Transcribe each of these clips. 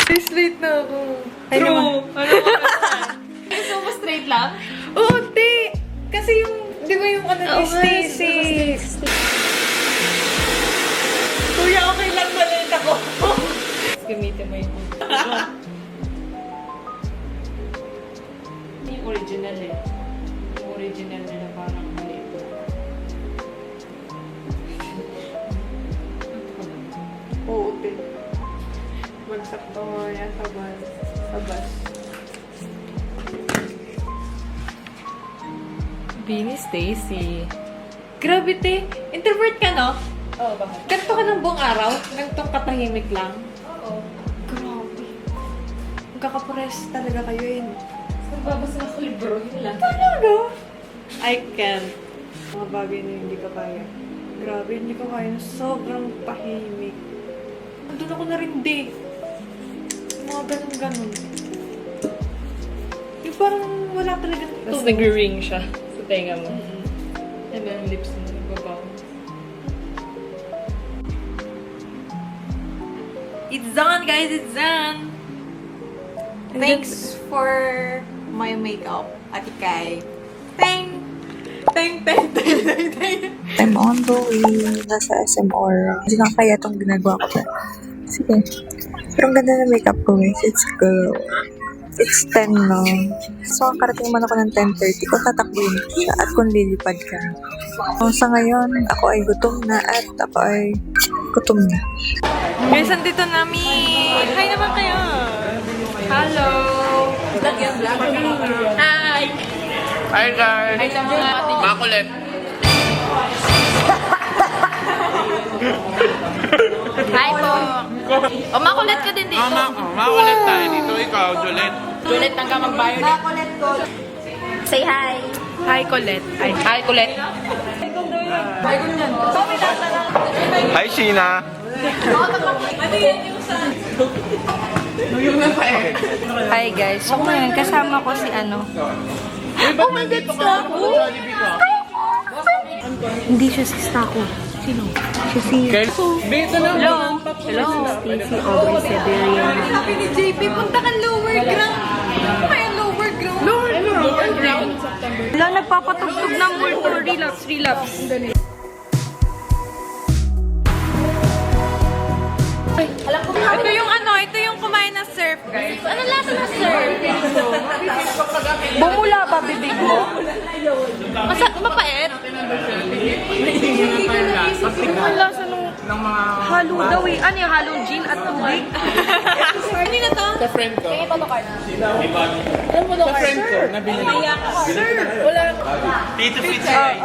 Straight na ako. Ay, True. naman. Ano mo ba? Gusto mo straight lang? Oo, te. Kasi yung, di ba yung ano ni Stacy? Kuya, okay lang malit ako. Gamitin mo yung yung original eh. Yung original nila parang maliit. Oo, te. Bagsak to yan sa bus. Sa bus. Bini Stacy. Grabe, te. Introvert ka, no? Oo, bakit? Ganto ka ng buong araw? Ganitong katahimik lang? Oo. Grabe. Magkakapares talaga kayo yun. Nagbabasa ako libro, yun lang. Talaga? I can't. Mga bagay na hindi ka kaya. Grabe, hindi ko kaya. Sobrang tahimik. Nandun ako na rin, di. Mga ganun-ganun. Yung parang wala talagang Tapos tunog. nag-ring siya sa tenga mo. And then lips mo nagbabaw. It's done, guys! It's done! Thanks for my makeup, Ate Kai. Thank! Thank! I'm on the way. Nasa SM Aura. Hindi na kaya itong ginagawa ko. Sige. Pero ang ganda ng makeup ko guys. It's good. It's 10 now. So, karating man ako ng 10:30 kung tatakbuhin ko siya at kung lilipad ka. So, sa ngayon, ako ay gutom na at ako ay gutom na. Guys, andito namin! Hi naman kayo! Hello! Hi! Hi guys! Hi sa mga ating Makulit! Hi po! O, makulit ka din dito. Makulit tayo dito. Ikaw, Juliet. Juliet, hanggang mag-bio ulit. Say hi! Hi, Colette. Hi, Colette. Hi, Sheena! Hi guys. So ngayon, kasama ko si ano. Oh my God, Stako! Hindi siya si Stako. Sino? Siya si... Hello! Hello! Stacy Aubrey Severian. Sabi ni JP, punta ka lower ground. Ano kaya lower ground? Lower ground? Wala, nagpapatugtog ng multo. Relax, relax. Ito yung ano, ito yung kumain ng surf, guys. Ano lasa ng surf? Bumula ba bibig mo? Mapait? Ang lasa nung halo daw eh. Ano yung halong gin at tubig? Hindi na to. Sa friend ko. Ito to card. Sa friend ko, nabili. Dito pizza guys.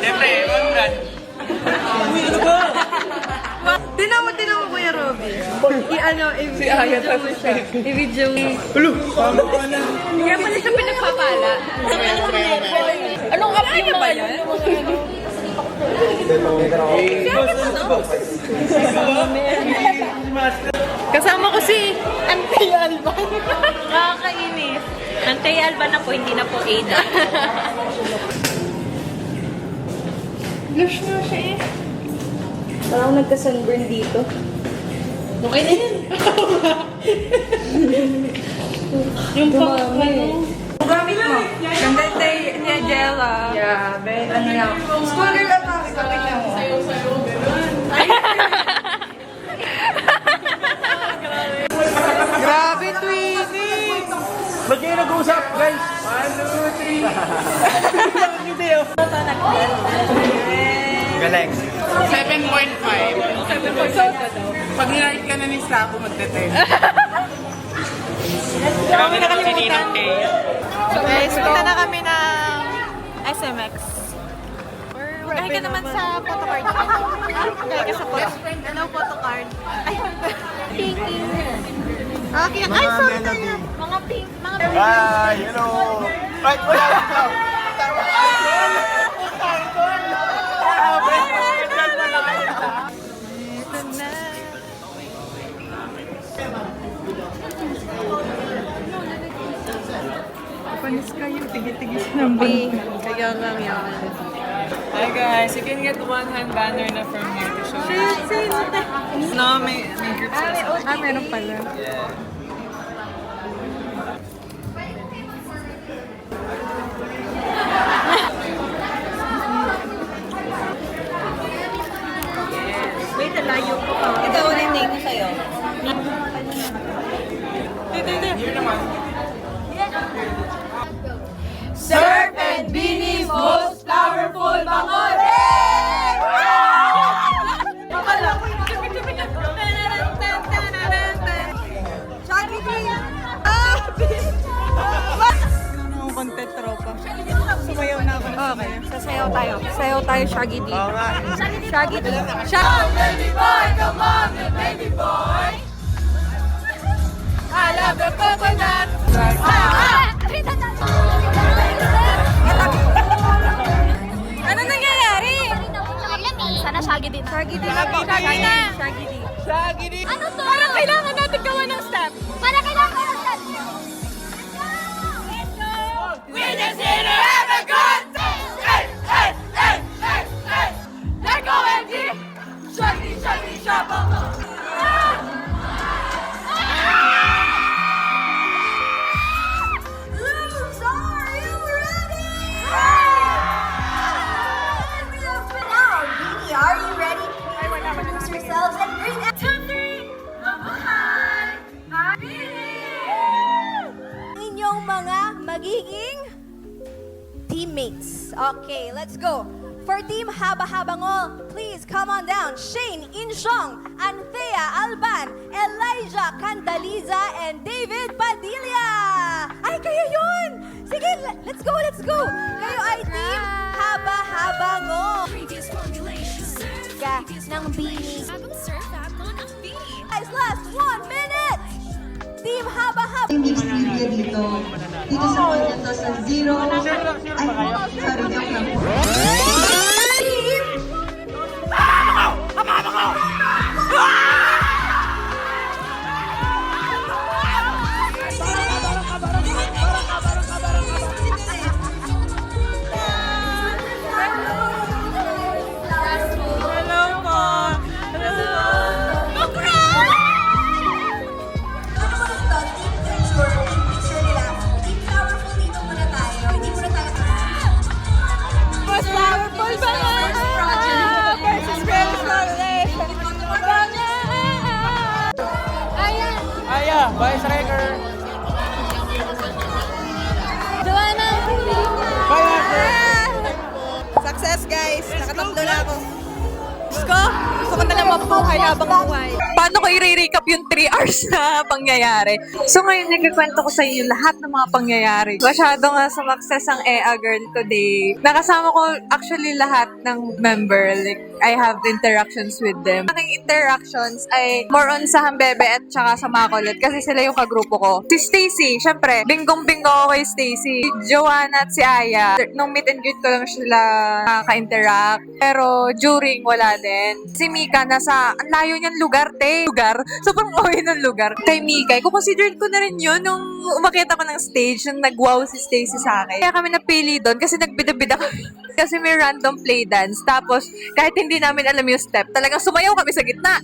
Siyempre, one brand. Tinan mo, Kuya Robby. I-video mo siya. I-video mo. Kaya pala siya pinagpapala. Anong app yung mga yun? Kasama ko si Antay Alban. Nakakainis. Antay Alba na po, hindi na po Ada. Blush nga siya eh. Parang nagka-sunburn dito. Okay na yun. Yung pang gamit mo. Ganda tayo niya, Jella. Yeah, bet. Ano yan? School girl at ako. Tingnan mo. Grabe, twinning! Ba't kayo nag-uusap, guys? 1, 2, 3. Galing. 7.5. Pag nilalit ka na ni Sako, magte-10. Grabe na kalimutan. So guys, punta na kami ng SMX. Magahay ka naman sa photocard. Magahay ka sa photocard. Hello, photocard. Ay, thank you. Okay, ay, sorry na yan. Mga pink, mga pink. Hi, hello. Right, wala dito. Panis kayo, tigil-tigil ng bay. Kaya nga yan. Hi guys, you can get one-hand banner na from here to show you. No, may groups. Meron pala. Wait, layo ko pa. Ito, wala yung name ko sa'yo. Surf and Beanie's most powerful bangore! Ano content tropa? Sumayaw na ako. Okay, sasayaw tayo. Sayaw tayo, Shaggy D. Oo nga. Shaggy D. Baby boy, come on, baby boy! I love the coconut! Ano nangyayari? Sana Shaggy din. Shaggy D na po. Shaggy D. Shaggy D. Shaggy D. Ano to? Parang kailangan natin gawa ng step. Para kailangan ko ng step. We just here to have a good time! Hey, hey, hey, hey, hey! Let go, Angie! Shaggy, Shaggy, Shabba! Lose, are you ready? Now, Beanie, are you ready? Introduce yourselves and bring it. 2, 3, inyong mga magiging teammates. Okay, let's go. For Team Haba-Habangol, please come on down. Shane Insyong, Anthea Alban, Elijah Candaliza, and David Padilla. Ay, kayo yun! Sige, let's go, let's go! Kayo ay Team Haba-Habangol. Ka ng Beanie. Guys, last 1 minute! Team Haba-Haba. Mix trivia dito. Dito sa kanya to sa zero. Ay, sorry, joke lang po. Hello po. Mas powerful ba nga? Versus Girls Coalition. Ayan. Aya, Vice Wrecker. Joanna. Bye, Asher. Success guys. Nakatatlo na ako. Gusto ko? Gusto ko na lang mabuhay habang buhay. Paano ko i-recap yung 3 hours na pangyayari? So ngayon, nagkikwento ko sa inyo lahat ng mga pangyayari. Masyado nga sumakses ang EA Girl today. Nakasama ko actually lahat ng member. Like, I have interactions with them. Aking interactions ay more on sa Hambebe at saka sa Makulit kasi sila yung kagrupo ko. Si Stacy, syempre, binggong-bingo ako kay Stacy. Si Joanna at si Aya. Nung meet and greet ko lang sila nakaka-interact. Pero during, wala din. Si Mika, nasa, ang layo niyang lugar, te. Lugar? Sobrang away ng lugar. Kay Mika, kukonsider ko na rin yun nung umakyat ako ng stage, nung nag-wow si Stacy sa akin. Kaya kami napili doon kasi nagbida-bida kami. Kasi may random play dance. Tapos, kahit hindi namin alam yung step, talagang sumayaw kami sa gitna.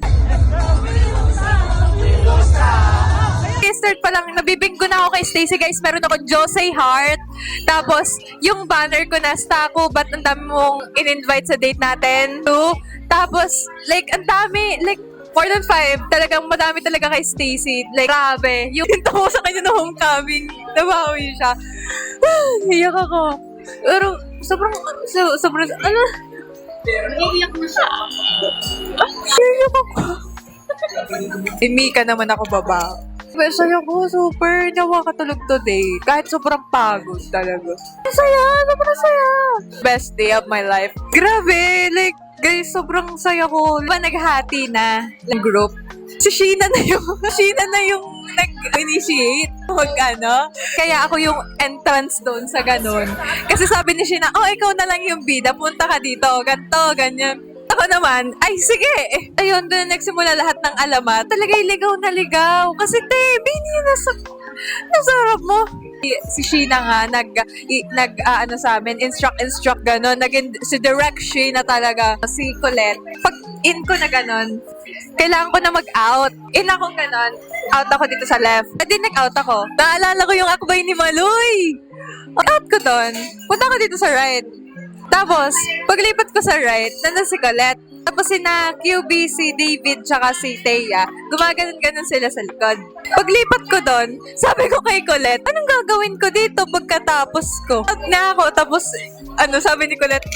Start pa lang, nabibinggo na ako kay Stacy, guys. Meron ako Jose Heart. Tapos, yung banner ko na, Stako, ba't ang dami mong in-invite sa date natin? 2. Tapos, like, ang dami, like, more than 5. Talagang madami talaga kay Stacy. Like, grabe. Yung tinto ko sa kanya na homecoming, nabawi siya. Iyak ako. Pero, sobrang, ano? Iyak na siya. Iyak ako. Si Mika naman ako baba. Masaya ko, super. Nawa katulog today. Kahit sobrang pagod talaga. Masaya, sobrang saya. Best day of my life. Grabe, like, guys, sobrang saya ko. Diba naghati na ng group? Si Sheena na yung nag-initiate. Ano? Kaya ako yung entrance doon sa ganun. Kasi sabi ni Sheena, oh, ikaw na lang yung bida. Punta ka dito. Ganto, ganyan. Ako naman, ay sige. Ayun, doon nagsimula lahat ng alamat. Talaga ligaw na ligaw. Kasi te, Bini, Ang sarap mo. Si Sheena nga, ano sa amin, instruct, gano'n. Si Direct Sheena talaga. Si Colette, pag in ko na gano'n, kailangan ko na mag-out. In ako gano'n, out ako dito sa left. Pwede nag-out ako. Naalala ko yung akbay ni Maloy. Out ko doon. Punta ko dito sa right. Tapos, paglipat ko sa right, nandun si Colette. Tapos sina QB, si David, tsaka si Thea, gumaganon-ganon sila sa likod. Paglipat ko doon, sabi ko kay Colette, anong gagawin ko dito pagkatapos ko? Out na ako, tapos, sabi ni Colette,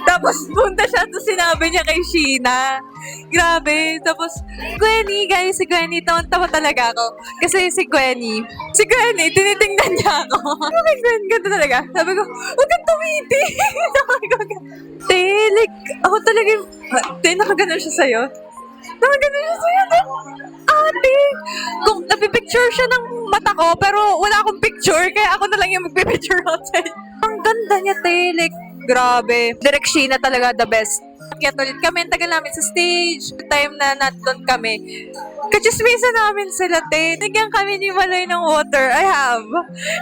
tapos punta siya, tapos sinabi niya kay Sheena. Grabe. Tapos, Gwenny, guys, si Gwenny, tawa talaga ako. Kasi si Gwenny, tinitingnan niya ako. Kay Gwenny, ganda talaga. Sabi ko, huwag kang tumiti. Sabi ko, like, ako talaga yung, nakaganon siya sa'yo. Nakaganon siya sa'yo, ate. Kung napipicture siya ng mata ko, pero wala akong picture, kaya ako na lang yung magpipicture outside. Ang ganda niya, like, grabe. Direct Sheena talaga the best. Kaya ulit kami, ang tagal namin sa stage. Time na nandun kami. Kachismisa namin sila, Nagyan kami ni Malay ng water. I have.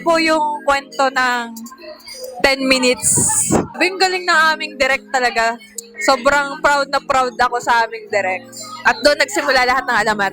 Po yung kwento ng 10 minutes. Yung galing ng aming direct talaga. Sobrang proud na proud ako sa aming direct. At doon nagsimula lahat ng alamat.